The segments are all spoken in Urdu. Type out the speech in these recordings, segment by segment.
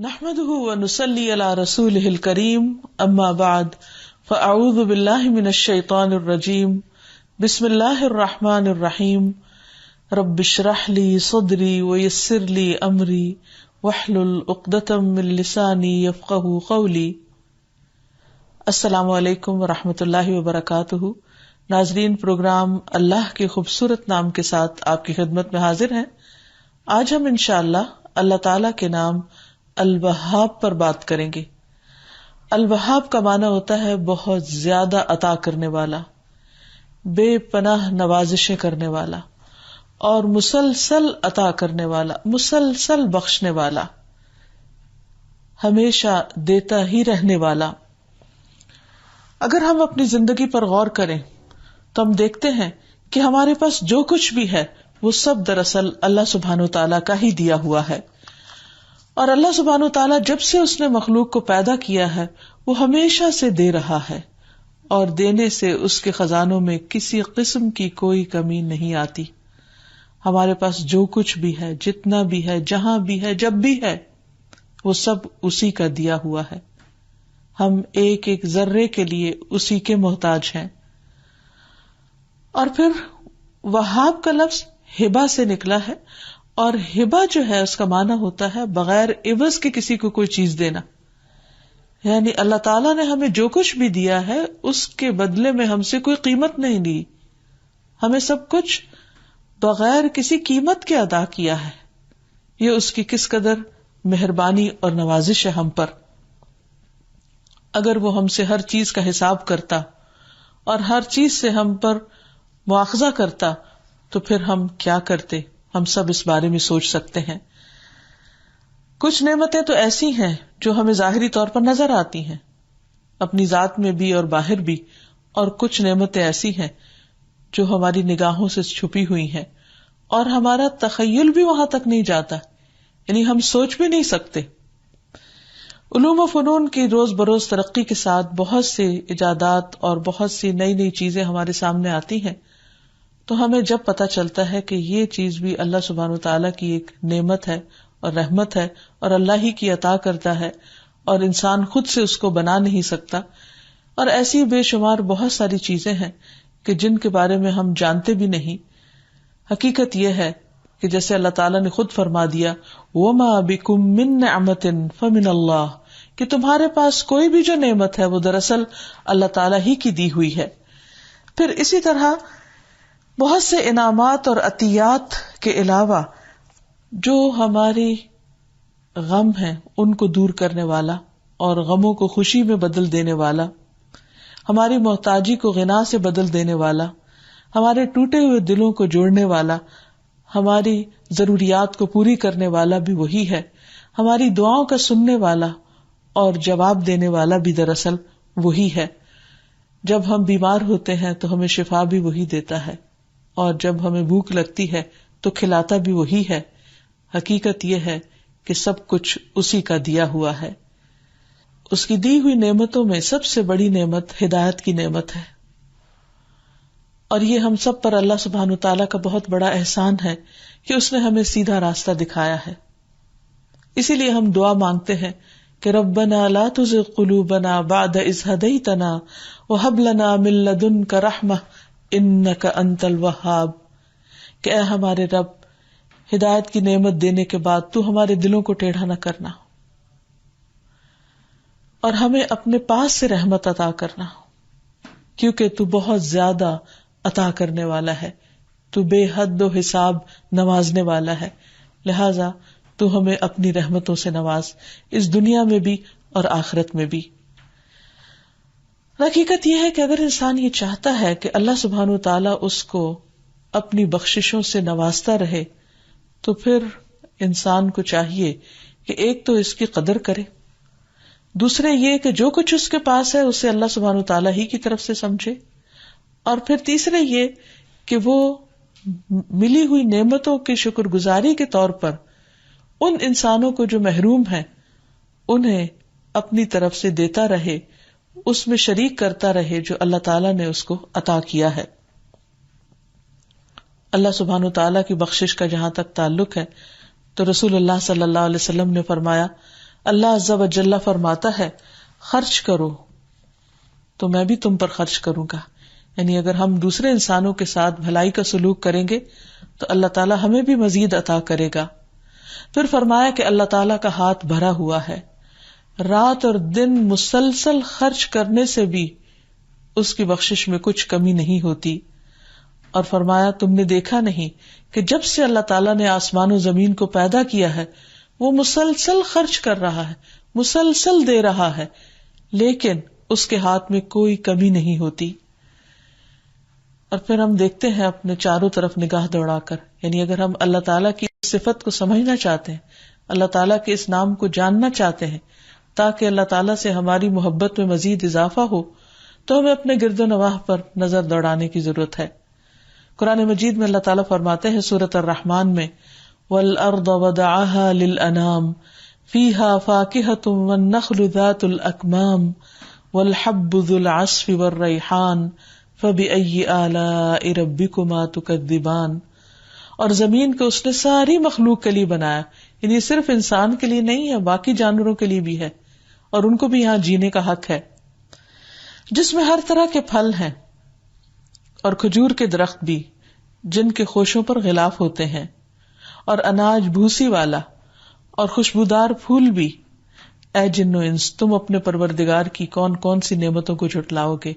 نحمده ونصلي على رسوله الكريم اما بعد فاعوذ بالله من الشيطان الرجيم بسم الله الرحمن الرحيم رب اشرح لي صدري ويسر لي امري واحلل عقدة من لساني يفقهوا قولي. السلام علیکم ورحمۃ اللہ وبرکاتہ. ناظرین، پروگرام اللہ کے خوبصورت نام کے ساتھ آپ کی خدمت میں حاضر ہیں. آج ہم انشاءاللہ اللہ تعالی کے نام الوہاب پر بات کریں گے. الوہاب کا معنی ہوتا ہے بہت زیادہ عطا کرنے والا، بے پناہ نوازشیں کرنے والا اور مسلسل عطا کرنے والا، مسلسل بخشنے والا، ہمیشہ دیتا ہی رہنے والا. اگر ہم اپنی زندگی پر غور کریں تو ہم دیکھتے ہیں کہ ہمارے پاس جو کچھ بھی ہے وہ سب دراصل اللہ سبحانہ وتعالیٰ کا ہی دیا ہوا ہے. اور اللہ سبحانہ وتعالیٰ جب سے اس نے مخلوق کو پیدا کیا ہے وہ ہمیشہ سے دے رہا ہے، اور دینے سے اس کے خزانوں میں کسی قسم کی کوئی کمی نہیں آتی. ہمارے پاس جو کچھ بھی ہے، جتنا بھی ہے، جہاں بھی ہے، جب بھی ہے، وہ سب اسی کا دیا ہوا ہے. ہم ایک ایک ذرے کے لیے اسی کے محتاج ہیں. اور پھر وہاب کا لفظ ہبہ سے نکلا ہے، اور ہبہ جو ہے اس کا معنی ہوتا ہے بغیر عوض کے کسی کو کوئی چیز دینا. یعنی اللہ تعالیٰ نے ہمیں جو کچھ بھی دیا ہے اس کے بدلے میں ہم سے کوئی قیمت نہیں لی، ہمیں سب کچھ بغیر کسی قیمت کے ادا کیا ہے. یہ اس کی کس قدر مہربانی اور نوازش ہے ہم پر. اگر وہ ہم سے ہر چیز کا حساب کرتا اور ہر چیز سے ہم پر مواخذہ کرتا تو پھر ہم کیا کرتے؟ ہم سب اس بارے میں سوچ سکتے ہیں. کچھ نعمتیں تو ایسی ہیں جو ہمیں ظاہری طور پر نظر آتی ہیں، اپنی ذات میں بھی اور باہر بھی، اور کچھ نعمتیں ایسی ہیں جو ہماری نگاہوں سے چھپی ہوئی ہیں اور ہمارا تخیل بھی وہاں تک نہیں جاتا، یعنی ہم سوچ بھی نہیں سکتے. علوم و فنون کی روز بروز ترقی کے ساتھ بہت سے ایجادات اور بہت سی نئی نئی چیزیں ہمارے سامنے آتی ہیں، تو ہمیں جب پتہ چلتا ہے کہ یہ چیز بھی اللہ سبحانہ وتعالیٰ کی ایک نعمت ہے اور رحمت ہے اور اللہ ہی کی عطا کرتا ہے اور انسان خود سے اس کو بنا نہیں سکتا. اور ایسی بے شمار بہت ساری چیزیں ہیں کہ جن کے بارے میں ہم جانتے بھی نہیں. حقیقت یہ ہے کہ جیسے اللہ تعالیٰ نے خود فرما دیا وَمَا بِكُم مِّن نِّعْمَةٍ فَمِنَ اللَّهِ، کہ تمہارے پاس کوئی بھی جو نعمت ہے وہ دراصل اللہ تعالیٰ ہی کی دی ہوئی ہے. پھر اسی طرح بہت سے انعامات اور عطیات کے علاوہ جو ہماری غم ہیں ان کو دور کرنے والا اور غموں کو خوشی میں بدل دینے والا، ہماری محتاجی کو غنا سے بدل دینے والا، ہمارے ٹوٹے ہوئے دلوں کو جوڑنے والا، ہماری ضروریات کو پوری کرنے والا بھی وہی ہے، ہماری دعاؤں کا سننے والا اور جواب دینے والا بھی دراصل وہی ہے. جب ہم بیمار ہوتے ہیں تو ہمیں شفا بھی وہی دیتا ہے، اور جب ہمیں بھوک لگتی ہے تو کھلاتا بھی وہی ہے. حقیقت یہ ہے کہ سب کچھ اسی کا دیا ہوا ہے. اس کی دی ہوئی نعمتوں میں سب سے بڑی نعمت ہدایت کی نعمت ہے، اور یہ ہم سب پر اللہ سبحانہ وتعالیٰ کا بہت بڑا احسان ہے کہ اس نے ہمیں سیدھا راستہ دکھایا ہے. اسی لیے ہم دعا مانگتے ہیں کہ ربنا لا تزغ قلوبنا بعد اذ ہدیتنا وہب لنا من لدنک رحمہ انک انت الوہاب، کہ اے ہمارے رب ہدایت کی نعمت دینے کے بعد تو ہمارے دلوں کو ٹیڑھا نہ کرنا اور ہمیں اپنے پاس سے رحمت عطا کرنا، کیونکہ تو بہت زیادہ عطا کرنے والا ہے، تو بے حد و حساب نوازنے والا ہے. لہذا تو ہمیں اپنی رحمتوں سے نواز، اس دنیا میں بھی اور آخرت میں بھی. حقیقت یہ ہے کہ اگر انسان یہ چاہتا ہے کہ اللہ سبحانہ وتعالیٰ اس کو اپنی بخششوں سے نوازتا رہے تو پھر انسان کو چاہیے کہ ایک تو اس کی قدر کرے، دوسرے یہ کہ جو کچھ اس کے پاس ہے اسے اللہ سبحانہ وتعالیٰ ہی کی طرف سے سمجھے، اور پھر تیسرے یہ کہ وہ ملی ہوئی نعمتوں کی شکر گزاری کے طور پر ان انسانوں کو جو محروم ہیں انہیں اپنی طرف سے دیتا رہے، اس میں شریک کرتا رہے جو اللہ تعالیٰ نے اس کو عطا کیا ہے. اللہ سبحانہ وتعالیٰ کی بخشش کا جہاں تک تعلق ہے تو رسول اللہ صلی اللہ علیہ وسلم نے فرمایا اللہ عز و جل فرماتا ہے خرچ کرو تو میں بھی تم پر خرچ کروں گا. یعنی اگر ہم دوسرے انسانوں کے ساتھ بھلائی کا سلوک کریں گے تو اللہ تعالیٰ ہمیں بھی مزید عطا کرے گا. پھر فرمایا کہ اللہ تعالیٰ کا ہاتھ بھرا ہوا ہے، رات اور دن مسلسل خرچ کرنے سے بھی اس کی بخشش میں کچھ کمی نہیں ہوتی. اور فرمایا تم نے دیکھا نہیں کہ جب سے اللہ تعالیٰ نے آسمان و زمین کو پیدا کیا ہے وہ مسلسل خرچ کر رہا ہے، مسلسل دے رہا ہے، لیکن اس کے ہاتھ میں کوئی کمی نہیں ہوتی. اور پھر ہم دیکھتے ہیں اپنے چاروں طرف نگاہ دوڑا کر، یعنی اگر ہم اللہ تعالیٰ کی صفت کو سمجھنا چاہتے ہیں، اللہ تعالیٰ کے اس نام کو جاننا چاہتے ہیں تاکہ اللہ تعالیٰ سے ہماری محبت میں مزید اضافہ ہو، تو ہمیں اپنے گرد و نواح پر نظر دوڑانے کی ضرورت ہے. قرآن مجید میں اللہ تعالیٰ فرماتے ہیں سورۃ الرحمن میں وَالْأَرْضَ وَضَعَهَا لِلْأَنَامِ فِيهَا فَاكِهَةٌ وَالنَّخْلُ ذَاتُ الْأَكْمَامِ وَالْحَبُّ ذُو الْعَصْفِ وَالرَّيْحَانِ فَبِأَيِّ آلَاءِ رَبِّكُمَا تُكَذِّبَانِ. اور زمین کو اس نے ساری مخلوق کے لیے بنایا، یعنی صرف انسان کے لیے نہیں ہے، باقی جانوروں کے لیے بھی ہے، اور ان کو بھی یہاں جینے کا حق ہے، جس میں ہر طرح کے پھل ہیں اور کھجور کے درخت بھی جن کے خوشوں پر غلاف ہوتے ہیں، اور اناج بھوسی والا اور خوشبودار پھول بھی. اے جن و انس، تم اپنے پروردگار کی کون کون سی نعمتوں کو جھٹلاؤ گے.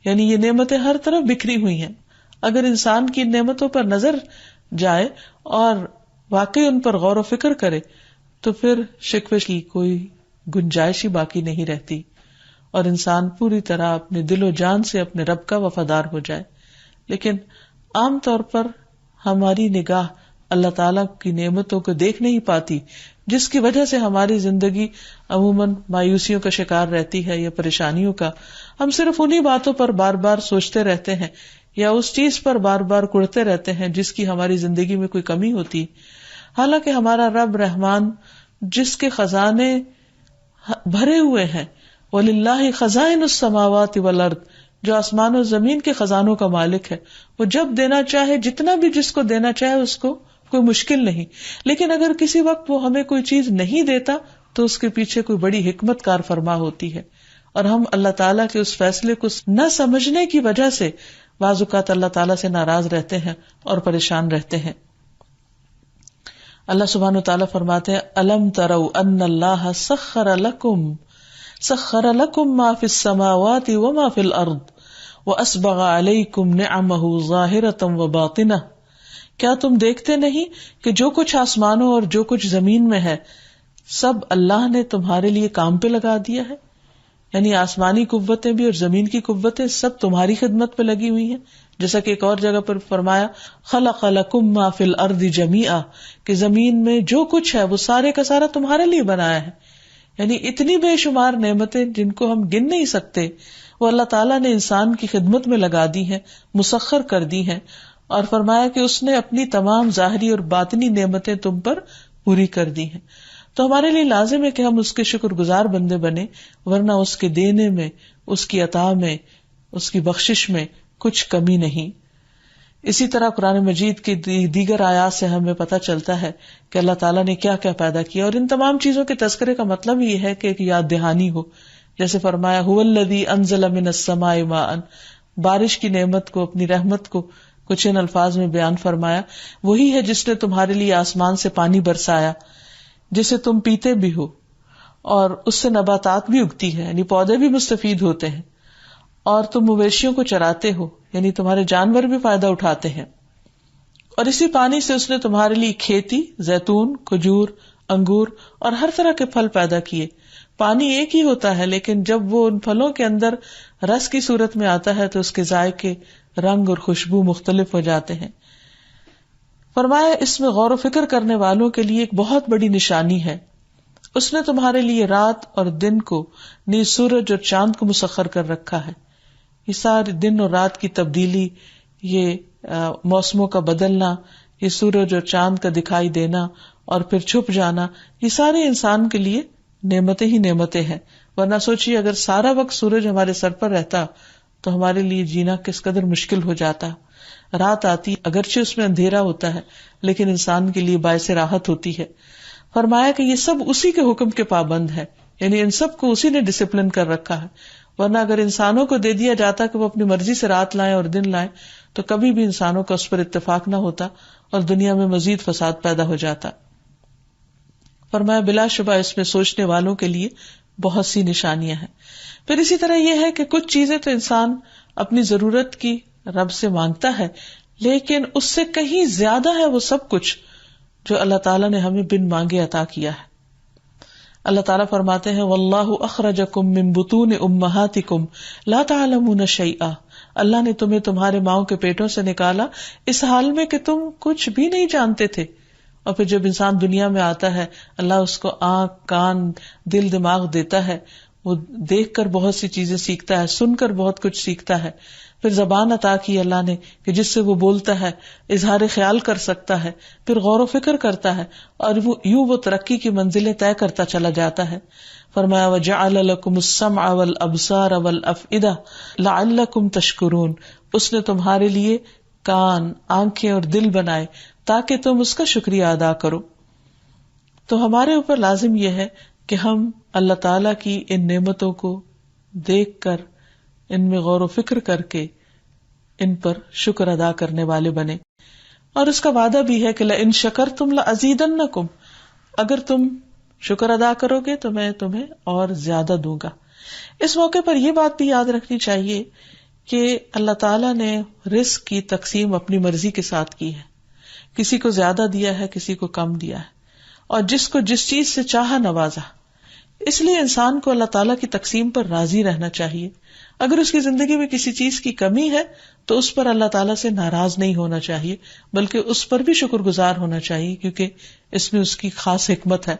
یعنی یہ نعمتیں ہر طرف بکھری ہوئی ہیں. اگر انسان کی نعمتوں پر نظر جائے اور واقعی ان پر غور و فکر کرے تو پھر شکوے کی کوئی گنجائش ہی باقی نہیں رہتی، اور انسان پوری طرح اپنے دل و جان سے اپنے رب کا وفادار ہو جائے. لیکن عام طور پر ہماری نگاہ اللہ تعالیٰ کی نعمتوں کو دیکھ نہیں پاتی، جس کی وجہ سے ہماری زندگی عموماً مایوسیوں کا شکار رہتی ہے یا پریشانیوں کا. ہم صرف انہی باتوں پر بار بار سوچتے رہتے ہیں یا اس چیز پر بار بار کڑتے رہتے ہیں جس کی ہماری زندگی میں کوئی کمی ہوتی، حالانکہ ہمارا رب رحمان جس کے خزانے بھرے ہوئے ہیں، وَلِلَّهِ خَزَائِنُ السَّمَاوَاتِ وَالْأَرْضِ، جو آسمان و زمین کے خزانوں کا مالک ہے، وہ جب دینا چاہے جتنا بھی جس کو دینا چاہے اس کو کوئی مشکل نہیں. لیکن اگر کسی وقت وہ ہمیں کوئی چیز نہیں دیتا تو اس کے پیچھے کوئی بڑی حکمت کار فرما ہوتی ہے، اور ہم اللہ تعالیٰ کے اس فیصلے کو نہ سمجھنے کی وجہ سے بعض اوقات اللہ تعالیٰ سے ناراض رہتے ہیں اور پریشان رہتے ہیں. اللہ سبحانہ و تعالیٰ فرماتے ہیں أَلَمْ تَرَوْا أَنَّ اللَّهَ سَخَّرَ لَكُم مَّا فِي السَّمَاوَاتِ وَمَا فِي الْأَرْضِ وَأَسْبَغَ عَلَيْكُمْ نِعَمَهُ ظَاهِرَةً وَبَاطِنَةً. کیا تم دیکھتے نہیں کہ جو کچھ آسمانوں اور جو کچھ زمین میں ہے سب اللہ نے تمہارے لیے کام پہ لگا دیا ہے. یعنی آسمانی قوتیں بھی اور زمین کی قوتیں سب تمہاری خدمت پہ لگی ہوئی ہیں. جیسا کہ ایک اور جگہ پر فرمایا خلق لکم ما فی الارض جمیعا، کہ زمین میں جو کچھ ہے وہ سارے کا سارا تمہارے لیے بنایا ہے. یعنی اتنی بے شمار نعمتیں جن کو ہم گن نہیں سکتے وہ اللہ تعالیٰ نے انسان کی خدمت میں لگا دی ہیں، مسخر کر دی ہیں، اور فرمایا کہ اس نے اپنی تمام ظاہری اور باطنی نعمتیں تم پر پوری کر دی ہیں. تو ہمارے لیے لازم ہے کہ ہم اس کے شکر گزار بندے بنے، ورنہ اس کے دینے میں، اس کی عطا میں، اس کی بخشش میں کچھ کمی نہیں. اسی طرح قرآن مجید کی دیگر آیات سے ہمیں پتہ چلتا ہے کہ اللہ تعالیٰ نے کیا کیا پیدا کیا، اور ان تمام چیزوں کے تذکرے کا مطلب یہ ہے کہ ایک یاد دہانی ہو. جیسے فرمایا هو الذی انزل من السماء ماء، بارش کی نعمت کو، اپنی رحمت کو کچھ ان الفاظ میں بیان فرمایا. وہی ہے جس نے تمہارے لیے آسمان سے پانی برسایا جسے تم پیتے بھی ہو، اور اس سے نباتات بھی اگتی ہے، یعنی پودے بھی مستفید ہوتے ہیں، اور تم مویشیوں کو چراتے ہو، یعنی تمہارے جانور بھی فائدہ اٹھاتے ہیں. اور اسی پانی سے اس نے تمہارے لیے کھیتی، زیتون، کھجور، انگور اور ہر طرح کے پھل پیدا کیے. پانی ایک ہی ہوتا ہے، لیکن جب وہ ان پھلوں کے اندر رس کی صورت میں آتا ہے تو اس کے ذائقے، رنگ اور خوشبو مختلف ہو جاتے ہیں. فرمایا اس میں غور و فکر کرنے والوں کے لیے ایک بہت بڑی نشانی ہے. اس نے تمہارے لیے رات اور دن کو، نیز سورج اور چاند کو مسخر کر رکھا ہے. یہ سارے دن اور رات کی تبدیلی، یہ موسموں کا بدلنا، یہ سورج اور چاند کا دکھائی دینا اور پھر چھپ جانا، یہ سارے انسان کے لیے نعمتیں ہی نعمتیں ہیں. ورنہ سوچیے اگر سارا وقت سورج ہمارے سر پر رہتا تو ہمارے لیے جینا کس قدر مشکل ہو جاتا. رات آتی، اگرچہ اس میں اندھیرا ہوتا ہے لیکن انسان کے لیے باعث راحت ہوتی ہے. فرمایا کہ یہ سب اسی کے حکم کے پابند ہے، یعنی ان سب کو اسی نے ڈسپلن کر رکھا ہے، ورنہ اگر انسانوں کو دے دیا جاتا کہ وہ اپنی مرضی سے رات لائیں اور دن لائیں تو کبھی بھی انسانوں کا اس پر اتفاق نہ ہوتا اور دنیا میں مزید فساد پیدا ہو جاتا۔ فرمایا بلا شبہ اس میں سوچنے والوں کے لیے بہت سی نشانیاں ہیں۔ پھر اسی طرح یہ ہے کہ کچھ چیزیں تو انسان اپنی ضرورت کی رب سے مانگتا ہے، لیکن اس سے کہیں زیادہ ہے وہ سب کچھ جو اللہ تعالیٰ نے ہمیں بن مانگے عطا کیا ہے۔ اللہ تعالیٰ فرماتے ہیں واللہ اخرجکم من بطون امہاتکم لا تعلمون شیئا، اللہ نے تمہیں تمہارے ماؤں کے پیٹوں سے نکالا اس حال میں کہ تم کچھ بھی نہیں جانتے تھے۔ اور پھر جب انسان دنیا میں آتا ہے اللہ اس کو آنکھ، کان، دل، دماغ دیتا ہے، وہ دیکھ کر بہت سی چیزیں سیکھتا ہے، سن کر بہت کچھ سیکھتا ہے۔ پھر زبان عطا کی اللہ نے کہ جس سے وہ بولتا ہے، اظہار خیال کر سکتا ہے، پھر غور و فکر کرتا ہے، اور یوں وہ ترقی کی منزلیں طے کرتا چلا جاتا ہے۔ فرمایا وَجَعَلَ لَكُمُ السَّمْعَ وَالْأَبْصَارَ وَالْأَفْئِدَةَ لَعَلَّكُمْ تَشْكُرُونَ، اس نے تمہارے لیے کان، آنکھیں اور دل بنائے تاکہ تم اس کا شکریہ ادا کرو۔ تو ہمارے اوپر لازم یہ ہے کہ ہم اللہ تعالی کی ان نعمتوں کو دیکھ کر، ان میں غور و فکر کر کے ان پر شکر ادا کرنے والے بنے، اور اس کا وعدہ بھی ہے کہ لئن شکرتم لازیدنکم، اگر تم شکر ادا کرو گے تو میں تمہیں اور زیادہ دوں گا۔ اس موقع پر یہ بات بھی یاد رکھنی چاہیے کہ اللہ تعالیٰ نے رزق کی تقسیم اپنی مرضی کے ساتھ کی ہے، کسی کو زیادہ دیا ہے، کسی کو کم دیا ہے، اور جس کو جس چیز سے چاہا نوازا۔ اس لیے انسان کو اللہ تعالیٰ کی تقسیم پر راضی رہنا چاہیے۔ اگر اس کی زندگی میں کسی چیز کی کمی ہے تو اس پر اللہ تعالیٰ سے ناراض نہیں ہونا چاہیے، بلکہ اس پر بھی شکر گزار ہونا چاہیے، کیونکہ اس میں اس کی خاص حکمت ہے۔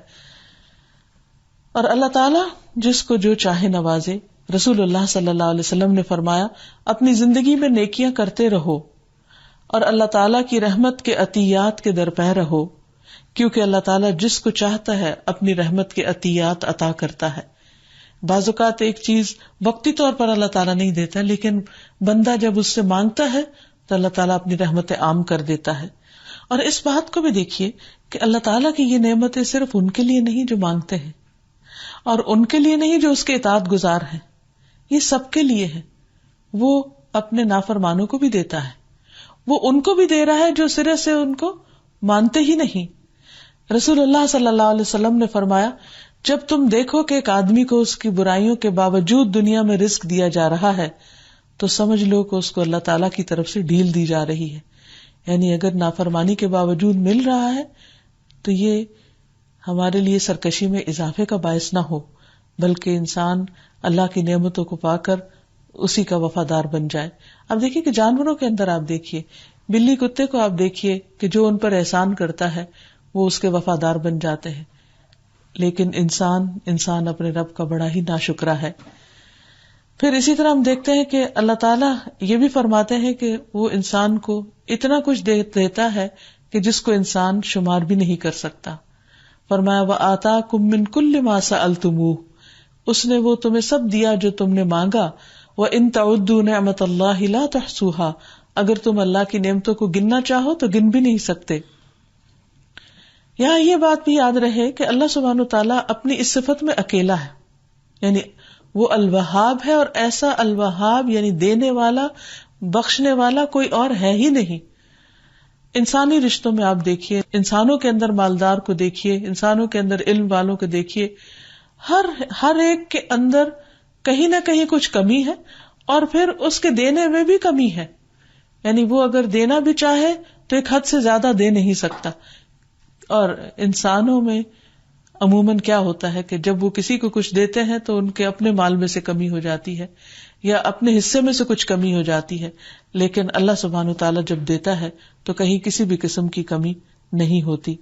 اور اللہ تعالیٰ جس کو جو چاہے نوازے۔ رسول اللہ صلی اللہ علیہ وسلم نے فرمایا اپنی زندگی میں نیکیاں کرتے رہو اور اللہ تعالیٰ کی رحمت کے عطیات کے درپے رہو، کیونکہ اللہ تعالیٰ جس کو چاہتا ہے اپنی رحمت کے عطیات عطا کرتا ہے۔ بعض اوقات ایک چیز وقتی طور پر اللہ تعالیٰ نہیں دیتا، لیکن بندہ جب اس سے مانگتا ہے تو اللہ تعالیٰ اپنی رحمت عام کر دیتا ہے۔ اور اس بات کو بھی دیکھیے کہ اللہ تعالیٰ کی یہ نعمتیں صرف ان کے لیے نہیں جو مانگتے ہیں، اور ان کے لیے نہیں جو اس کے اطاعت گزار ہیں، یہ سب کے لیے ہے۔ وہ اپنے نافرمانوں کو بھی دیتا ہے، وہ ان کو بھی دے رہا ہے جو سرے سے ان کو مانتے ہی نہیں۔ رسول اللہ صلی اللہ علیہ وسلم نے فرمایا جب تم دیکھو کہ ایک آدمی کو اس کی برائیوں کے باوجود دنیا میں رزق دیا جا رہا ہے تو سمجھ لو کہ اس کو اللہ تعالیٰ کی طرف سے ڈھیل دی جا رہی ہے، یعنی اگر نافرمانی کے باوجود مل رہا ہے تو یہ ہمارے لیے سرکشی میں اضافے کا باعث نہ ہو، بلکہ انسان اللہ کی نعمتوں کو پا کر اسی کا وفادار بن جائے۔ اب دیکھیے کہ جانوروں کے اندر آپ دیکھیے، بلی کتے کو آپ دیکھیے کہ جو ان پر احسان کرتا ہے وہ اس کے وفادار بن جاتے ہیں، لیکن انسان اپنے رب کا بڑا ہی ناشکرا ہے۔ پھر اسی طرح ہم دیکھتے ہیں کہ اللہ تعالیٰ یہ بھی فرماتے ہیں کہ وہ انسان کو اتنا کچھ دیتا ہے کہ جس کو انسان شمار بھی نہیں کر سکتا۔ فرمایا وَآتَاكُم مِّن كُلِّ مَا سَأَلْتُمُوهُ، اس نے وہ تمہیں سب دیا جو تم نے مانگا۔ وَإِن تَعُدُّوا نِعْمَتَ اللَّهِ لَا تُحْصُوهَا، اگر تم اللہ کی نعمتوں کو گننا چاہو تو گن بھی نہیں سکتے۔ یہاں یہ بات بھی یاد رہے کہ اللہ سبحانہ وتعالیٰ اپنی اس صفت میں اکیلا ہے، یعنی وہ الوہاب ہے، اور ایسا الوہاب یعنی دینے والا، بخشنے والا کوئی اور ہے ہی نہیں۔ انسانی رشتوں میں آپ دیکھیے، انسانوں کے اندر مالدار کو دیکھیے، انسانوں کے اندر علم والوں کو دیکھیے، ہر ایک کے اندر کہیں نہ کہیں کچھ کمی ہے، اور پھر اس کے دینے میں بھی کمی ہے، یعنی وہ اگر دینا بھی چاہے تو ایک حد سے زیادہ دے نہیں سکتا۔ اور انسانوں میں عموماً کیا ہوتا ہے کہ جب وہ کسی کو کچھ دیتے ہیں تو ان کے اپنے مال میں سے کمی ہو جاتی ہے یا اپنے حصے میں سے کچھ کمی ہو جاتی ہے، لیکن اللہ سبحانہ وتعالیٰ جب دیتا ہے تو کہیں کسی بھی قسم کی کمی نہیں ہوتی۔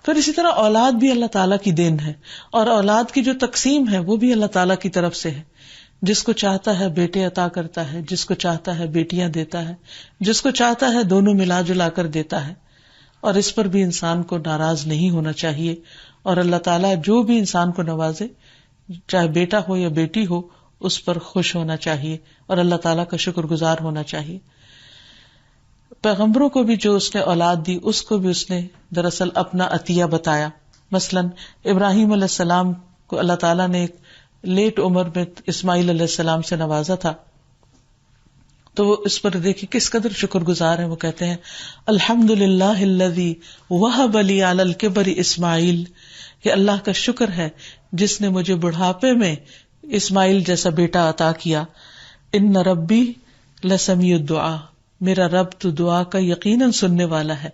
پھر اسی طرح اولاد بھی اللہ تعالیٰ کی دین ہے، اور اولاد کی جو تقسیم ہے وہ بھی اللہ تعالیٰ کی طرف سے ہے۔ جس کو چاہتا ہے بیٹے عطا کرتا ہے، جس کو چاہتا ہے بیٹیاں دیتا ہے، جس کو چاہتا ہے دونوں ملا جلا کر دیتا ہے، اور اس پر بھی انسان کو ناراض نہیں ہونا چاہیے۔ اور اللہ تعالیٰ جو بھی انسان کو نوازے، چاہے بیٹا ہو یا بیٹی ہو، اس پر خوش ہونا چاہیے اور اللہ تعالیٰ کا شکر گزار ہونا چاہیے۔ پیغمبروں کو بھی جو اس نے اولاد دی، اس کو بھی اس نے دراصل اپنا عطیہ بتایا۔ مثلاً ابراہیم علیہ السلام کو اللہ تعالیٰ نے ایک لیٹ عمر میں اسماعیل علیہ السلام سے نوازا تھا، تو وہ اس پر دیکھیں کس قدر شکر گزار ہیں. وہ کہتے ہیں الحمدللہ الذی وہب لی علی الکبر اسماعیل، کہ اللہ کا شکر ہے جس نے مجھے بڑھاپے میں اسماعیل جیسا بیٹا عطا کیا. ان ربی لسمیع الدعاء، میرا رب تو دعا کا یقیناً سننے والا ہے.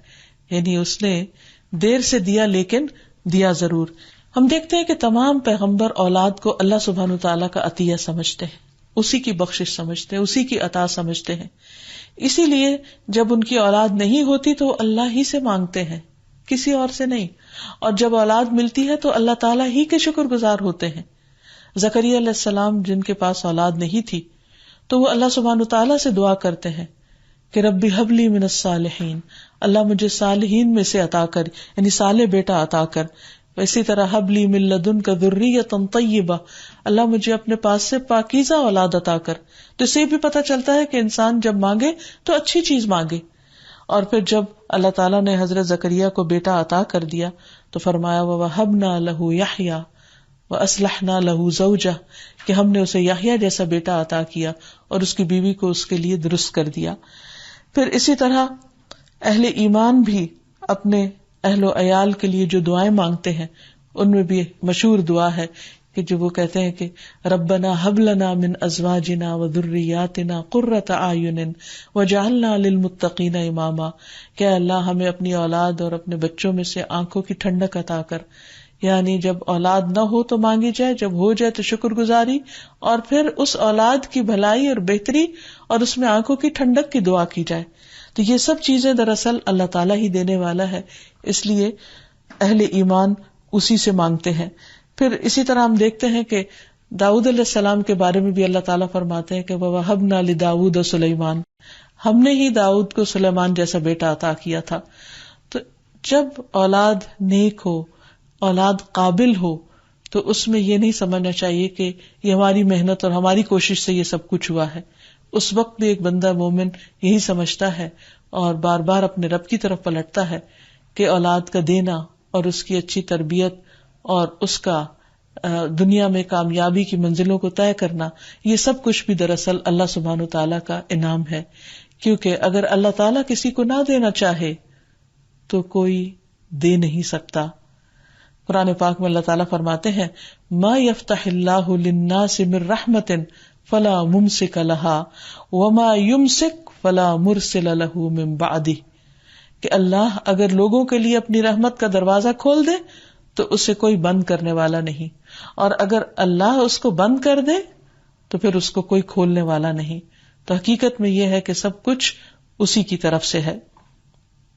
یعنی اس نے دیر سے دیا لیکن دیا ضرور. ہم دیکھتے ہیں کہ تمام پیغمبر اولاد کو اللہ سبحانہ تعالیٰ کا عطیہ سمجھتے ہیں، اسی کی بخشش سمجھتے ہیں، اسی کی عطا سمجھتے ہیں. اسی لیے جب ان کی اولاد نہیں ہوتی تو وہ اللہ ہی سے مانگتے ہیں، کسی اور سے نہیں. اور جب اولاد ملتی ہے تو اللہ تعالیٰ ہی کے شکر گزار ہوتے ہیں. زکریا علیہ السلام جن کے پاس اولاد نہیں تھی تو وہ اللہ سبحانہ تعالیٰ سے دعا کرتے ہیں کہ ربی حب لی من الصالحین، اللہ مجھے صالحین میں سے عطا کر، یعنی صالح بیٹا عطا کر. اسی طرح حب لی من لدنک ذریۃ طیبہ، اللہ مجھے اپنے پاس سے پاکیزہ اولاد عطا کر. تو اس سے بھی پتہ چلتا ہے کہ انسان جب مانگے تو اچھی چیز مانگے. اور پھر جب اللہ تعالیٰ نے حضرت زکریا کو بیٹا عطا کر دیا تو فرمایا وَوَهَبْنَا لَهُ يَحْيَىٰ وَأَصْلَحْنَا لَهُ زَوْجَهُ، کہ ہم نے اسے یحییٰ جیسا بیٹا عطا کیا اور اس کی بیوی کو اس کے لیے درست کر دیا. پھر اسی طرح اہل ایمان بھی اپنے اہل و عیال کے لیے جو دعائیں مانگتے ہیں ان میں بھی مشہور دعا ہے کہ جو وہ کہتے ہیں کہ ربنا هب لنا من ازواجنا وذریاتنا قرۃ اعین وجعلنا للمتقین اماما، کہ اللہ ہمیں اپنی اولاد اور اپنے بچوں میں سے آنکھوں کی ٹھنڈک عطا کر. یعنی جب اولاد نہ ہو تو مانگی جائے، جب ہو جائے تو شکر گزاری، اور پھر اس اولاد کی بھلائی اور بہتری اور اس میں آنکھوں کی ٹھنڈک کی دعا کی جائے. تو یہ سب چیزیں دراصل اللہ تعالیٰ ہی دینے والا ہے، اس لیے اہل ایمان اسی سے مانگتے ہیں. پھر اسی طرح ہم دیکھتے ہیں کہ داؤد علیہ السلام کے بارے میں بھی اللہ تعالیٰ فرماتے ہیں کہ وَوَهَبْنَا لِدَاوُودَ سُلَيْمَانَ، ہم نے ہی داؤد کو سلیمان جیسا بیٹا عطا کیا تھا. تو جب اولاد نیک ہو، اولاد قابل ہو، تو اس میں یہ نہیں سمجھنا چاہیے کہ یہ ہماری محنت اور ہماری کوشش سے یہ سب کچھ ہوا ہے. اس وقت بھی ایک بندہ مومن یہی سمجھتا ہے اور بار بار اپنے رب کی طرف پلٹتا ہے کہ اولاد کا دینا اور اس کی اچھی تربیت اور اس کا دنیا میں کامیابی کی منزلوں کو طے کرنا، یہ سب کچھ بھی دراصل اللہ سبحانہ تعالیٰ کا انعام ہے. کیونکہ اگر اللہ تعالیٰ کسی کو نہ دینا چاہے تو کوئی دے نہیں سکتا. قرآن پاک میں اللہ تعالیٰ فرماتے ہیں ما یفتح اللہ للناس من رحمت فلا ممسک لها وما یمسک فلا مرسل له من بعدہ، کہ اللہ اگر لوگوں کے لیے اپنی رحمت کا دروازہ کھول دے تو اسے کوئی بند کرنے والا نہیں، اور اگر اللہ اس کو بند کر دے تو پھر اس کو کوئی کھولنے والا نہیں. تو حقیقت میں یہ ہے کہ سب کچھ اسی کی طرف سے ہے.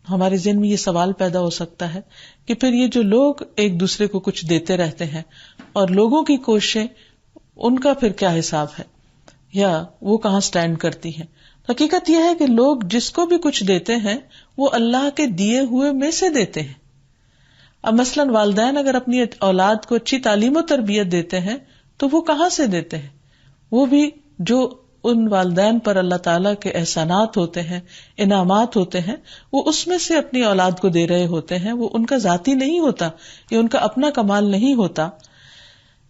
ہمارے ذہن میں یہ سوال پیدا ہو سکتا ہے کہ پھر یہ جو لوگ ایک دوسرے کو کچھ دیتے رہتے ہیں اور لوگوں کی کوششیں، ان کا پھر کیا حساب ہے یا وہ کہاں سٹینڈ کرتی ہیں؟ حقیقت یہ ہے کہ لوگ جس کو بھی کچھ دیتے ہیں وہ اللہ کے دیے ہوئے میں سے دیتے ہیں. اب مثلاً والدین اگر اپنی اولاد کو اچھی تعلیم و تربیت دیتے ہیں تو وہ کہاں سے دیتے ہیں؟ وہ بھی جو ان والدین پر اللہ تعالیٰ کے احسانات ہوتے ہیں، انعامات ہوتے ہیں، وہ اس میں سے اپنی اولاد کو دے رہے ہوتے ہیں. وہ ان کا ذاتی نہیں ہوتا، یہ ان کا اپنا کمال نہیں ہوتا.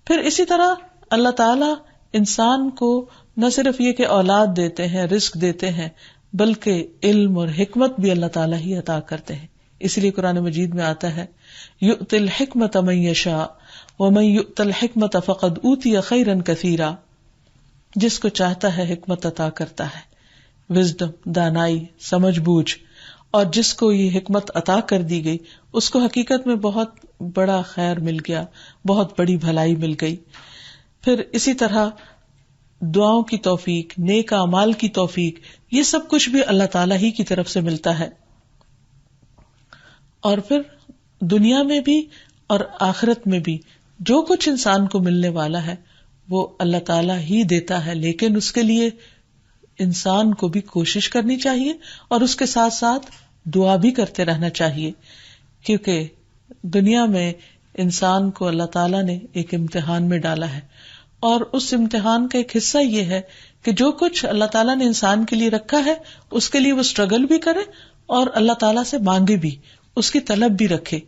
پھر اسی طرح اللہ تعالیٰ انسان کو نہ صرف یہ کہ اولاد دیتے ہیں، رزق دیتے ہیں، بلکہ علم اور حکمت بھی اللہ تعالیٰ ہی عطا کرتے ہیں. اس لیے قرآن مجید میں آتا ہے یؤتی الحکمت من یشاء ومن یؤت الحکمت فقد اوتی خیرا کثیرا، جس کو چاہتا ہے حکمت عطا کرتا ہے، وزڈم، دانائی، سمجھ بوجھ، اور جس کو یہ حکمت عطا کر دی گئی اس کو حقیقت میں بہت بڑا خیر مل گیا، بہت بڑی بھلائی مل گئی. پھر اسی طرح دعاؤں کی توفیق، نیک اعمال کی توفیق، یہ سب کچھ بھی اللہ تعالیٰ ہی کی طرف سے ملتا ہے. اور پھر دنیا میں بھی اور آخرت میں بھی جو کچھ انسان کو ملنے والا ہے وہ اللہ تعالیٰ ہی دیتا ہے، لیکن اس کے لیے انسان کو بھی کوشش کرنی چاہیے اور اس کے ساتھ ساتھ دعا بھی کرتے رہنا چاہیے. کیونکہ دنیا میں انسان کو اللہ تعالیٰ نے ایک امتحان میں ڈالا ہے، اور اس امتحان کا ایک حصہ یہ ہے کہ جو کچھ اللہ تعالیٰ نے انسان کے لیے رکھا ہے اس کے لیے وہ اسٹرگل بھی کرے اور اللہ تعالیٰ سے مانگے بھی، اس کی طلب بھی رکھے.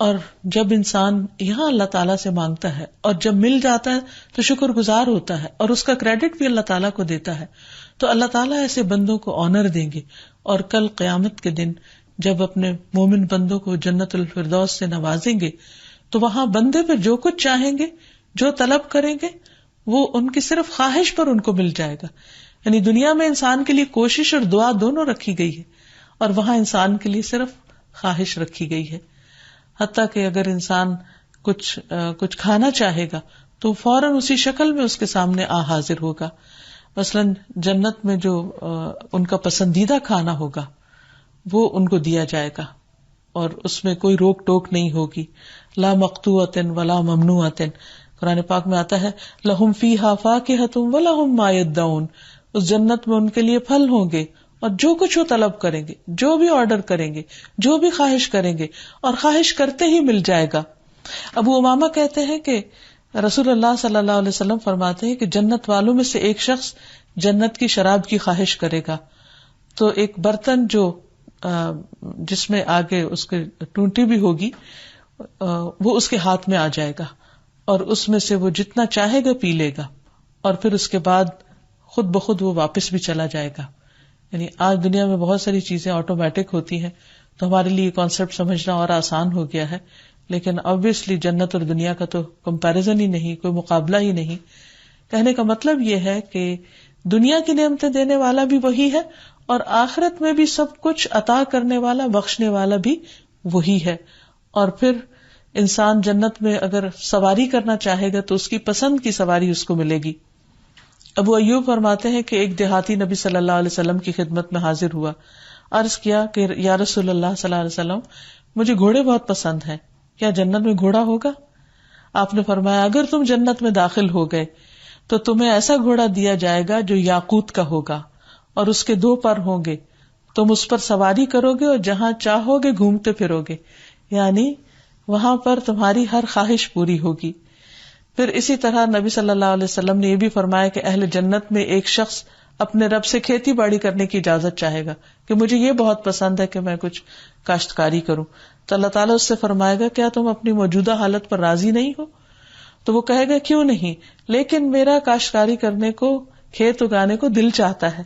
اور جب انسان یہاں اللہ تعالیٰ سے مانگتا ہے اور جب مل جاتا ہے تو شکر گزار ہوتا ہے اور اس کا کریڈٹ بھی اللہ تعالیٰ کو دیتا ہے، تو اللہ تعالیٰ ایسے بندوں کو آنر دیں گے، اور کل قیامت کے دن جب اپنے مومن بندوں کو جنت الفردوس سے نوازیں گے تو وہاں بندے پہ جو کچھ چاہیں گے، جو طلب کریں گے، وہ ان کی صرف خواہش پر ان کو مل جائے گا. یعنی دنیا میں انسان کے لیے کوشش اور دعا دونوں رکھی گئی ہے، اور وہاں انسان کے لیے صرف خواہش رکھی گئی ہے. حتیٰ کہ اگر انسان کچھ کھانا چاہے گا تو فوراً اسی شکل میں اس کے سامنے حاضر ہوگا. مثلاً جنت میں جو ان کا پسندیدہ کھانا ہوگا وہ ان کو دیا جائے گا، اور اس میں کوئی روک ٹوک نہیں ہوگی. لا مقطوعۃ ولا ممنوعۃ. قرآن پاک میں آتا ہے لہم فیہا فاکہۃ ولہم ما یدعون. اس جنت میں ان کے لیے پھل ہوں گے، اور جو کچھ وہ طلب کریں گے، جو بھی آرڈر کریں گے، جو بھی خواہش کریں گے، اور خواہش کرتے ہی مل جائے گا. ابو امامہ کہتے ہیں کہ رسول اللہ صلی اللہ علیہ وسلم فرماتے ہیں کہ جنت والوں میں سے ایک شخص جنت کی شراب کی خواہش کرے گا تو ایک برتن جس میں آگے اس کے ٹونٹی بھی ہوگی وہ اس کے ہاتھ میں آ جائے گا، اور اس میں سے وہ جتنا چاہے گا پی لے گا، اور پھر اس کے بعد خود بخود وہ واپس بھی چلا جائے گا. یعنی آج دنیا میں بہت ساری چیزیں آٹومیٹک ہوتی ہیں تو ہمارے لیے یہ کانسیپٹ سمجھنا اور آسان ہو گیا ہے، لیکن obviously جنت اور دنیا کا تو کمپیریزن ہی نہیں، کوئی مقابلہ ہی نہیں. کہنے کا مطلب یہ ہے کہ دنیا کی نعمتیں دینے والا بھی وہی ہے، اور آخرت میں بھی سب کچھ عطا کرنے والا، بخشنے والا بھی وہی ہے. اور پھر انسان جنت میں اگر سواری کرنا چاہے گا تو اس کی پسند کی سواری اس کو ملے گی. ابو ایوب فرماتے ہیں کہ ایک دیہاتی نبی صلی اللہ علیہ وسلم کی خدمت میں حاضر ہوا. عرض کیا کہ یا رسول اللہ صلی اللہ علیہ وسلم، مجھے گھوڑے بہت پسند ہیں، کیا جنت میں گھوڑا ہوگا؟ آپ نے فرمایا اگر تم جنت میں داخل ہو گئے تو تمہیں ایسا گھوڑا دیا جائے گا جو یاقوت کا ہوگا، اور اس کے 2 پر ہوں گے، تم اس پر سواری کرو گے اور جہاں چاہو گے گھومتے پھرو گے، یعنی وہاں پر تمہاری ہر خواہش پوری ہوگی. پھر اسی طرح نبی صلی اللہ علیہ وسلم نے یہ بھی فرمایا کہ اہل جنت میں ایک شخص اپنے رب سے کھیتی باڑی کرنے کی اجازت چاہے گا کہ مجھے یہ بہت پسند ہے کہ میں کچھ کاشتکاری کروں، تو اللہ تعالیٰ اس سے فرمائے گا کیا تم اپنی موجودہ حالت پر راضی نہیں ہو؟ تو وہ کہے گا کیوں نہیں، لیکن میرا کاشتکاری کرنے کو، کھیت اگانے کو دل چاہتا ہے.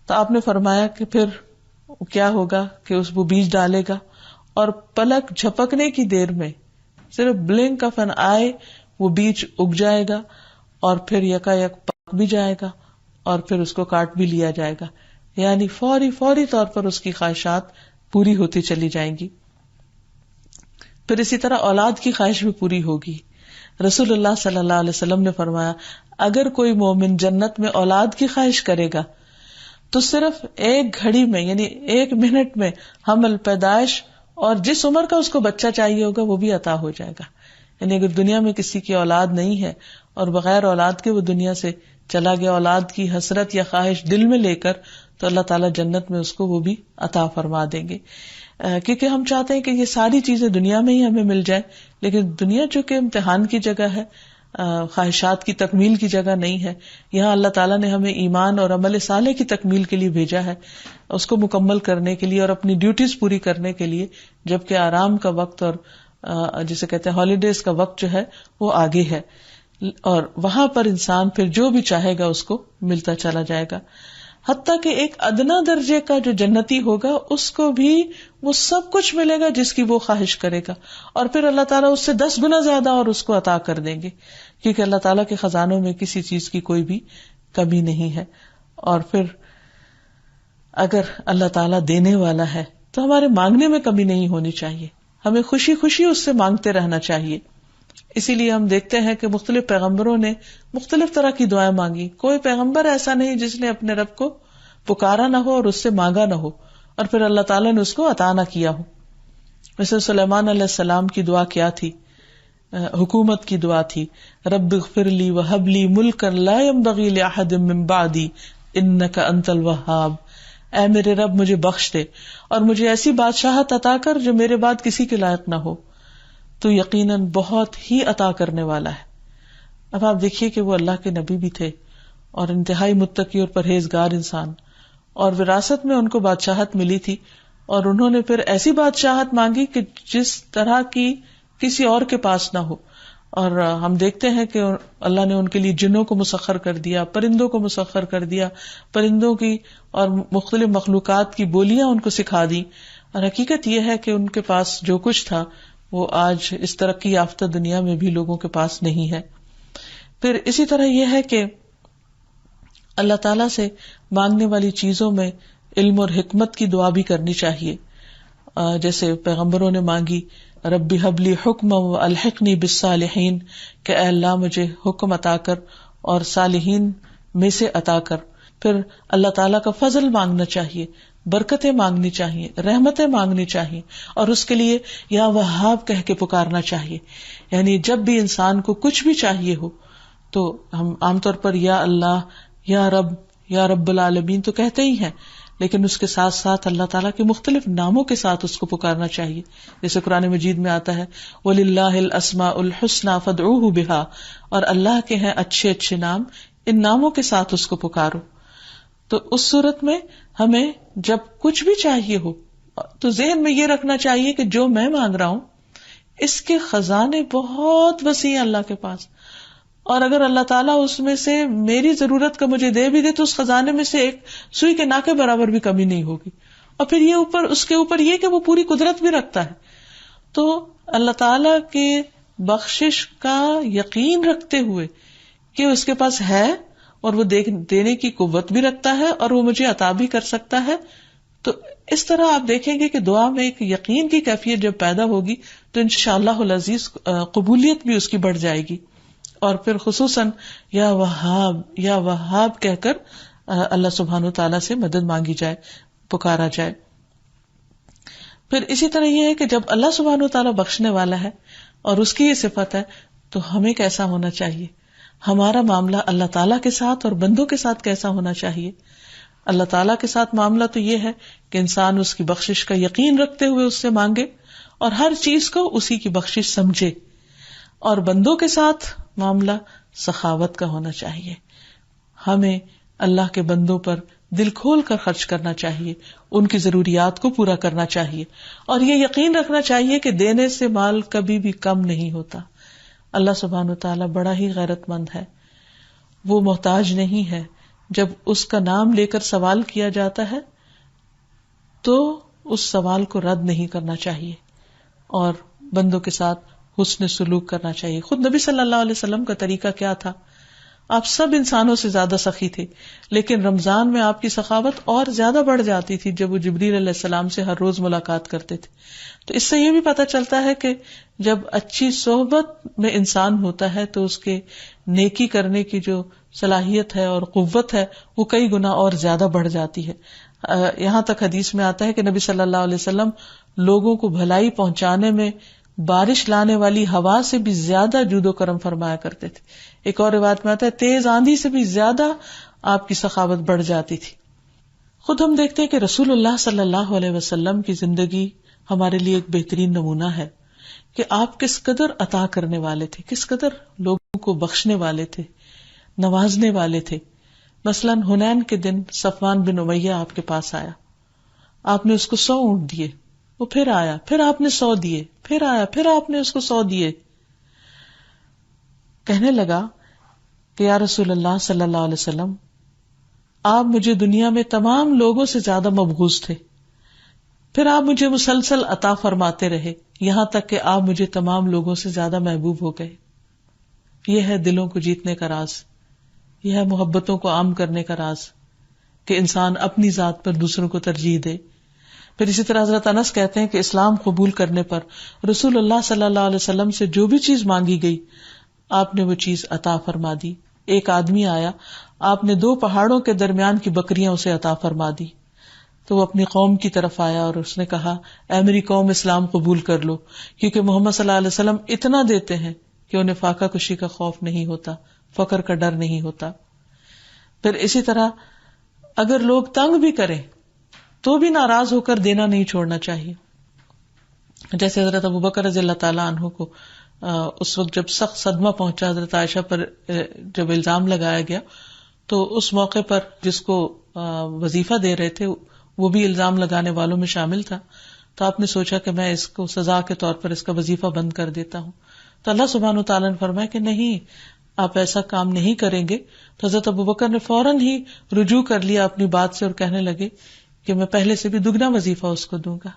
تو آپ نے فرمایا کہ پھر کیا ہوگا کہ وہ بیج ڈالے گا، اور پلک جھپکنے کی دیر میں، صرف بلنک آف این آئی، وہ بیج اگ جائے گا، اور پھر یکا یک پک بھی جائے گا، اور پھر اس کو کاٹ بھی لیا جائے گا. یعنی فوری طور پر اس کی خواہشات پوری ہوتی چلی جائیں گی. پھر اسی طرح اولاد کی خواہش بھی پوری ہوگی. رسول اللہ صلی اللہ علیہ وسلم نے فرمایا اگر کوئی مومن جنت میں اولاد کی خواہش کرے گا تو صرف 1 گھڑی میں، یعنی 1 منٹ میں حمل، پیدائش اور جس عمر کا اس کو بچہ چاہیے ہوگا وہ بھی عطا ہو جائے گا. یعنی اگر دنیا میں کسی کی اولاد نہیں ہے اور بغیر اولاد کے وہ دنیا سے چلا گیا، اولاد کی حسرت یا خواہش دل میں لے کر، تو اللہ تعالیٰ جنت میں اس کو وہ بھی عطا فرما دیں گے. کیونکہ ہم چاہتے ہیں کہ یہ ساری چیزیں دنیا میں ہی ہمیں مل جائیں، لیکن دنیا چونکہ امتحان کی جگہ ہے، خواہشات کی تکمیل کی جگہ نہیں ہے. یہاں اللہ تعالیٰ نے ہمیں ایمان اور عمل صالح کی تکمیل کے لیے بھیجا ہے، اس کو مکمل کرنے کے لیے اور اپنی ڈیوٹیز پوری کرنے کے لیے، جبکہ آرام کا وقت اور جسے کہتے ہیں ہالیڈیز کا وقت جو ہے وہ آگے ہے، اور وہاں پر انسان پھر جو بھی چاہے گا اس کو ملتا چلا جائے گا. حتیٰ کہ ایک ادنا درجے کا جو جنتی ہوگا اس کو بھی وہ سب کچھ ملے گا جس کی وہ خواہش کرے گا، اور پھر اللہ تعالیٰ اس سے 10 گنا زیادہ اور اس کو عطا کر دیں گے، کیونکہ اللہ تعالیٰ کے خزانوں میں کسی چیز کی کوئی بھی کمی نہیں ہے. اور پھر اگر اللہ تعالیٰ دینے والا ہے تو ہمارے مانگنے میں کمی نہیں ہونی چاہیے، ہمیں خوشی خوشی اس سے مانگتے رہنا چاہیے. اسی لیے ہم دیکھتے ہیں کہ مختلف پیغمبروں نے مختلف طرح کی دعائیں مانگی. کوئی پیغمبر ایسا نہیں جس نے اپنے رب کو پکارا نہ ہو اور اس سے مانگا نہ ہو اور پھر اللہ تعالیٰ نے اس کو عطا نہ کیا ہو. ویسے سلیمان علیہ السلام کی دعا کیا تھی؟ حکومت کی دعا تھی، رب اغفر لی وہب لی ملکا لا ينبغی لأحد من بعدی انک انت الوہاب. اے میرے رب مجھے بخش دے اور مجھے ایسی بادشاہت عطا کر جو میرے بعد کسی کے لائق نہ ہو، تو یقیناً بہت ہی عطا کرنے والا ہے. اب آپ دیکھیے کہ وہ اللہ کے نبی بھی تھے اور انتہائی متقی اور پرہیزگار انسان، اور وراثت میں ان کو بادشاہت ملی تھی، اور انہوں نے پھر ایسی بادشاہت مانگی کہ جس طرح کی کسی اور کے پاس نہ ہو. اور ہم دیکھتے ہیں کہ اللہ نے ان کے لیے جنوں کو مسخر کر دیا، پرندوں کو مسخر کر دیا، پرندوں کی اور مختلف مخلوقات کی بولیاں ان کو سکھا دی. اور حقیقت یہ ہے کہ ان کے پاس جو کچھ تھا وہ آج اس ترقی یافتہ دنیا میں بھی لوگوں کے پاس نہیں ہے. پھر اسی طرح یہ ہے کہ اللہ تعالیٰ سے مانگنے والی چیزوں میں علم اور حکمت کی دعا بھی کرنی چاہیے. جیسے پیغمبروں نے مانگی ربی حبلی حکم و الحقنی بالصالحین، کہ اے اللہ مجھے حکم عطا کر اور صالحین میں سے عطا کر. پھر اللہ تعالیٰ کا فضل مانگنا چاہیے، برکتیں مانگنی چاہیے، رحمتیں مانگنی چاہیے، اور اس کے لیے یا وہاب کہہ کے پکارنا چاہیے. یعنی جب بھی انسان کو کچھ بھی چاہیے ہو تو ہم عام طور پر یا اللہ، یا رب، یا رب العالمین تو کہتے ہی ہیں، لیکن اس کے ساتھ ساتھ اللہ تعالیٰ کے مختلف ناموں کے ساتھ اس کو پکارنا چاہیے. جیسے قرآن مجید میں آتا ہے وَلِلَّهِ الْأَسْمَاءُ الْحُسْنَى فَادْعُوهُ بِهَا، اور اللہ کے ہیں اچھے اچھے نام، ان ناموں کے ساتھ اس کو پکارو. تو اس صورت میں ہمیں جب کچھ بھی چاہیے ہو تو ذہن میں یہ رکھنا چاہیے کہ جو میں مانگ رہا ہوں اس کے خزانے بہت وسیع ہیں اللہ کے پاس، اور اگر اللہ تعالیٰ اس میں سے میری ضرورت کا مجھے دے بھی دے تو اس خزانے میں سے ایک سوئی کے ناکے برابر بھی کمی نہیں ہوگی. اور پھر یہ اوپر اس کے اوپر یہ کہ وہ پوری قدرت بھی رکھتا ہے. تو اللہ تعالیٰ کے بخشش کا یقین رکھتے ہوئے کہ اس کے پاس ہے اور وہ دینے کی قوت بھی رکھتا ہے اور وہ مجھے عطا بھی کر سکتا ہے، تو اس طرح آپ دیکھیں گے کہ دعا میں ایک یقین کی کیفیت جب پیدا ہوگی تو انشاءاللہ العزیز قبولیت بھی اس کی بڑھ جائے گی. اور پھر خصوصاً یا وہاب، یا وہاب کہہ کر اللہ سبحانہ وتعالیٰ سے مدد مانگی جائے، پکارا جائے. پھر اسی طرح یہ ہے کہ جب اللہ سبحانہ وتعالیٰ بخشنے والا ہے اور اس کی یہ صفت ہے تو ہمیں کیسا ہونا چاہیے، ہمارا معاملہ اللہ تعالیٰ کے ساتھ اور بندوں کے ساتھ کیسا ہونا چاہیے. اللہ تعالیٰ کے ساتھ معاملہ تو یہ ہے کہ انسان اس کی بخشش کا یقین رکھتے ہوئے اس سے مانگے اور ہر چیز کو اسی کی بخشش سمجھے. اور بندوں کے ساتھ معاملہ سخاوت کا ہونا چاہیے، ہمیں اللہ کے بندوں پر دل کھول کر خرچ کرنا چاہیے، ان کی ضروریات کو پورا کرنا چاہیے، اور یہ یقین رکھنا چاہیے کہ دینے سے مال کبھی بھی کم نہیں ہوتا. اللہ سبحانہ وتعالیٰ بڑا ہی غیرت مند ہے، وہ محتاج نہیں ہے. جب اس کا نام لے کر سوال کیا جاتا ہے تو اس سوال کو رد نہیں کرنا چاہیے اور بندوں کے ساتھ حسن سلوک کرنا چاہیے. خود نبی صلی اللہ علیہ وسلم کا طریقہ کیا تھا؟ آپ سب انسانوں سے زیادہ سخی تھے، لیکن رمضان میں آپ کی سخاوت اور زیادہ بڑھ جاتی تھی جب وہ جبریل علیہ السلام سے ہر روز ملاقات کرتے تھے. تو اس سے یہ بھی پتہ چلتا ہے کہ جب اچھی صحبت میں انسان ہوتا ہے تو اس کے نیکی کرنے کی جو صلاحیت ہے اور قوت ہے وہ کئی گنا اور زیادہ بڑھ جاتی ہے. یہاں تک حدیث میں آتا ہے کہ نبی صلی اللہ علیہ وسلم لوگوں کو بھلائی پہنچانے میں بارش لانے والی ہوا سے بھی زیادہ جود و کرم فرمایا کرتے تھے. ایک اور روایت میں آتا ہے تیز آندھی سے بھی زیادہ آپ کی سخاوت بڑھ جاتی تھی. خود ہم دیکھتے ہیں کہ رسول اللہ صلی اللہ علیہ وسلم کی زندگی ہمارے لیے ایک بہترین نمونہ ہے کہ آپ کس قدر عطا کرنے والے تھے، کس قدر لوگوں کو بخشنے والے تھے، نوازنے والے تھے. مثلاً حنین کے دن صفوان بن امیہ آپ کے پاس آیا، آپ نے اس کو 100 اونٹ دیے، وہ پھر آیا، پھر آپ نے 100 دیے، پھر آیا، پھر آپ نے اس کو 100 دیے. کہنے لگا کہ یا رسول اللہ صلی اللہ علیہ وسلم، آپ مجھے دنیا میں تمام لوگوں سے زیادہ مبغوض تھے، پھر آپ مجھے مسلسل عطا فرماتے رہے یہاں تک کہ آپ مجھے تمام لوگوں سے زیادہ محبوب ہو گئے. یہ ہے دلوں کو جیتنے کا راز، یہ ہے محبتوں کو عام کرنے کا راز کہ انسان اپنی ذات پر دوسروں کو ترجیح دے. پھر اسی طرح حضرت انس کہتے ہیں کہ اسلام قبول کرنے پر رسول اللہ صلی اللہ علیہ وسلم سے جو بھی چیز مانگی گئی آپ نے وہ چیز عطا فرما دی. ایک آدمی آیا، آپ نے 2 پہاڑوں کے درمیان کی بکریاں اسے عطا فرما دی، تو وہ اپنی قوم کی طرف آیا اور اس نے کہا اے میری قوم اسلام قبول کر لو، کیونکہ محمد صلی اللہ علیہ وسلم اتنا دیتے ہیں کہ انہیں فاقہ کشی کا خوف نہیں ہوتا، فقر کا ڈر نہیں ہوتا. پھر اسی طرح اگر لوگ تنگ بھی کریں تو بھی ناراض ہو کر دینا نہیں چھوڑنا چاہیے. جیسے حضرت ابوبکر رضی اللہ تعالیٰ عنہ کو اس وقت جب سخت صدمہ پہنچا حضرت عائشہ پر جب الزام لگایا گیا تو اس موقع پر جس کو وظیفہ دے رہے تھے وہ بھی الزام لگانے والوں میں شامل تھا. تو آپ نے سوچا کہ میں اس کو سزا کے طور پر اس کا وظیفہ بند کر دیتا ہوں. تو اللہ سبحانہ وتعالیٰ نے فرمایا کہ نہیں، آپ ایسا کام نہیں کریں گے. تو حضرت ابوبکر نے فوراً ہی رجوع کر لیا اپنی بات سے اور کہنے لگے کہ میں پہلے سے بھی دگنا وظیفہ اس کو دوں گا.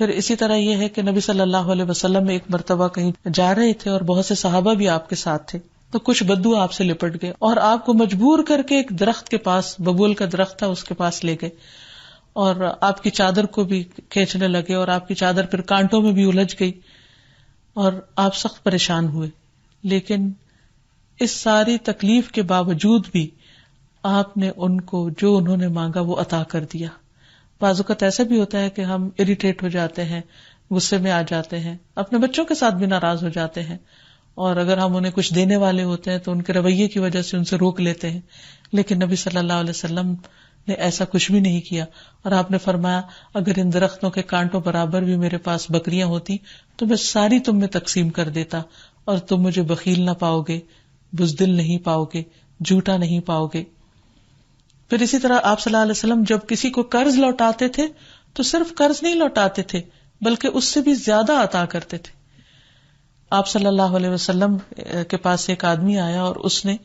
پھر اسی طرح یہ ہے کہ نبی صلی اللہ علیہ وسلم ایک مرتبہ کہیں جا رہے تھے اور بہت سے صحابہ بھی آپ کے ساتھ تھے. تو کچھ بدو آپ سے لپٹ گئے اور آپ کو مجبور کر کے ایک درخت کے پاس، ببول کا درخت تھا، اس کے پاس لے گئے اور آپ کی چادر کو بھی کھینچنے لگے اور آپ کی چادر پھر کانٹوں میں بھی الجھ گئی اور آپ سخت پریشان ہوئے. لیکن اس ساری تکلیف کے باوجود بھی آپ نے ان کو جو انہوں نے مانگا وہ عطا کر دیا. بعض اوقات ایسا بھی ہوتا ہے کہ ہم اریٹیٹ ہو جاتے ہیں، غصے میں آ جاتے ہیں، اپنے بچوں کے ساتھ بھی ناراض ہو جاتے ہیں، اور اگر ہم انہیں کچھ دینے والے ہوتے ہیں تو ان کے رویے کی وجہ سے ان سے روک لیتے ہیں. لیکن نبی صلی اللہ علیہ وسلم نے ایسا کچھ بھی نہیں کیا اور آپ نے فرمایا اگر ان درختوں کے کانٹوں برابر بھی میرے پاس بکریاں ہوتی تو میں ساری تم میں تقسیم کر دیتا اور تم مجھے بخیل نہ پاؤ گے، بزدل نہیں پاؤ گے، جھوٹا نہیں پاؤ گے. پھر اسی طرح آپ صلی اللہ علیہ وسلم جب کسی کو قرض لوٹاتے تھے تو صرف قرض نہیں لوٹاتے تھے بلکہ اس سے بھی زیادہ عطا کرتے تھے. آپ صلی اللہ علیہ وسلم کے پاس ایک آدمی آیا اور اس نے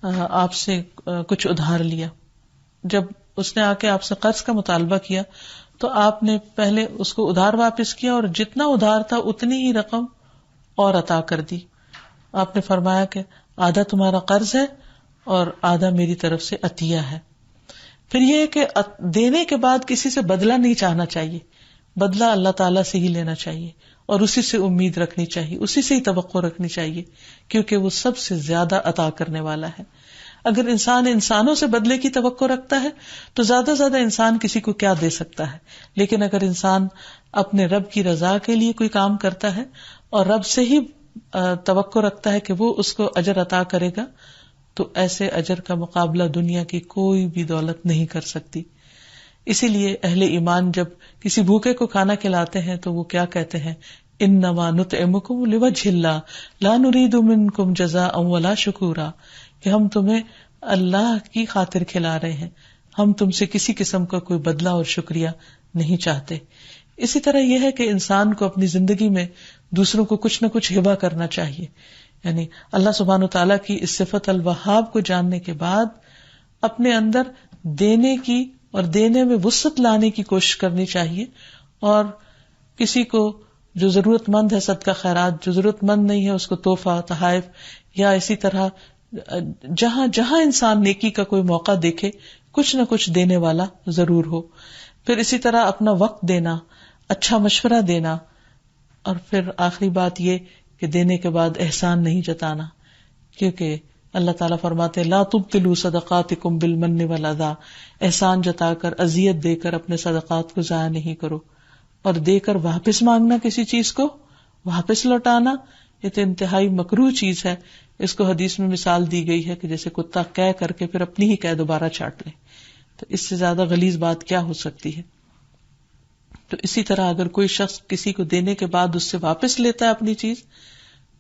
آپ سے کچھ ادھار لیا. جب اس نے آ کے آپ سے قرض کا مطالبہ کیا تو آپ نے پہلے اس کو ادھار واپس کیا اور جتنا ادھار تھا اتنی ہی رقم اور عطا کر دی. آپ نے فرمایا کہ آدھا تمہارا قرض ہے اور آدھا میری طرف سے عطیہ ہے. پھر یہ کہ دینے کے بعد کسی سے بدلہ نہیں چاہنا چاہیے، بدلہ اللہ تعالیٰ سے ہی لینا چاہیے اور اسی سے امید رکھنی چاہیے، اسی سے ہی توقع رکھنی چاہیے کیونکہ وہ سب سے زیادہ عطا کرنے والا ہے. اگر انسان انسانوں سے بدلے کی توقع رکھتا ہے تو زیادہ زیادہ انسان کسی کو کیا دے سکتا ہے، لیکن اگر انسان اپنے رب کی رضا کے لیے کوئی کام کرتا ہے اور رب سے ہی توقع رکھتا ہے کہ وہ اس کو اجر عطا کرے گا تو ایسے اجر کا مقابلہ دنیا کی کوئی بھی دولت نہیں کر سکتی. اسی لیے اہل ایمان جب کسی بھوکے کو کھانا کھلاتے ہیں تو وہ کیا کہتے ہیں، انما نطعمکم لوجہ اللہ لا نرید منکم جزاء ولا شکورا، کہ ہم تمہیں اللہ کی خاطر کھلا رہے ہیں، ہم تم سے کسی قسم کا کوئی بدلہ اور شکریہ نہیں چاہتے. اسی طرح یہ ہے کہ انسان کو اپنی زندگی میں دوسروں کو کچھ نہ کچھ ہبہ کرنا چاہیے. یعنی اللہ سبحانہ وتعالیٰ کی اس صفت الوہاب کو جاننے کے بعد اپنے اندر دینے کی اور دینے میں وسعت لانے کی کوشش کرنی چاہیے، اور کسی کو جو ضرورت مند ہے صدقہ خیرات، جو ضرورت مند نہیں ہے اس کو تحفہ، تحائف، یا اسی طرح جہاں جہاں انسان نیکی کا کوئی موقع دیکھے کچھ نہ کچھ دینے والا ضرور ہو. پھر اسی طرح اپنا وقت دینا، اچھا مشورہ دینا، اور پھر آخری بات یہ کہ دینے کے بعد احسان نہیں جتانا، کیونکہ اللہ تعالیٰ فرماتے لا تبطلوا صدقاتکم بالمن والاذی، احسان جتا کر، اذیت دے کر اپنے صدقات کو ضائع نہیں کرو. اور دے کر واپس مانگنا کسی چیز کو، واپس لوٹانا، یہ تو انتہائی مکروہ چیز ہے. اس کو حدیث میں مثال دی گئی ہے کہ جیسے کتا قے کر کے پھر اپنی ہی قے دوبارہ چاٹ لے، تو اس سے زیادہ غلیظ بات کیا ہو سکتی ہے. تو اسی طرح اگر کوئی شخص کسی کو دینے کے بعد اس سے واپس لیتا ہے اپنی چیز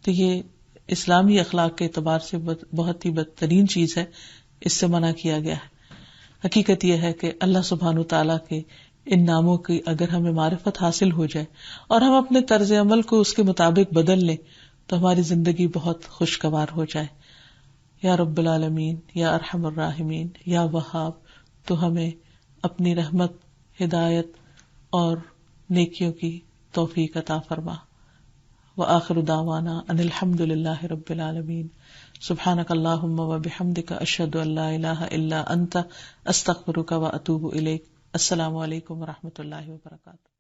تو یہ اسلامی اخلاق کے اعتبار سے بہت ہی بدترین چیز ہے، اس سے منع کیا گیا ہے. حقیقت یہ ہے کہ اللہ سبحانہ تعالیٰ کے ان ناموں کی اگر ہمیں معرفت حاصل ہو جائے اور ہم اپنے طرز عمل کو اس کے مطابق بدل لیں تو ہماری زندگی بہت خوشگوار ہو جائے. یا رب العالمین، یا ارحم الراحمین، یا وہاب، تو ہمیں اپنی رحمت، ہدایت اور نیکیوں کی توفیق عطا فرما. وآخر دعوانا ان الحمد للہ رب العالمین. سبحانک اللہم وبحمدک، اشہد ان لا الہ الا انت، استغفرک واتوب الیک. السلام علیکم ورحمۃ اللہ وبرکاتہ.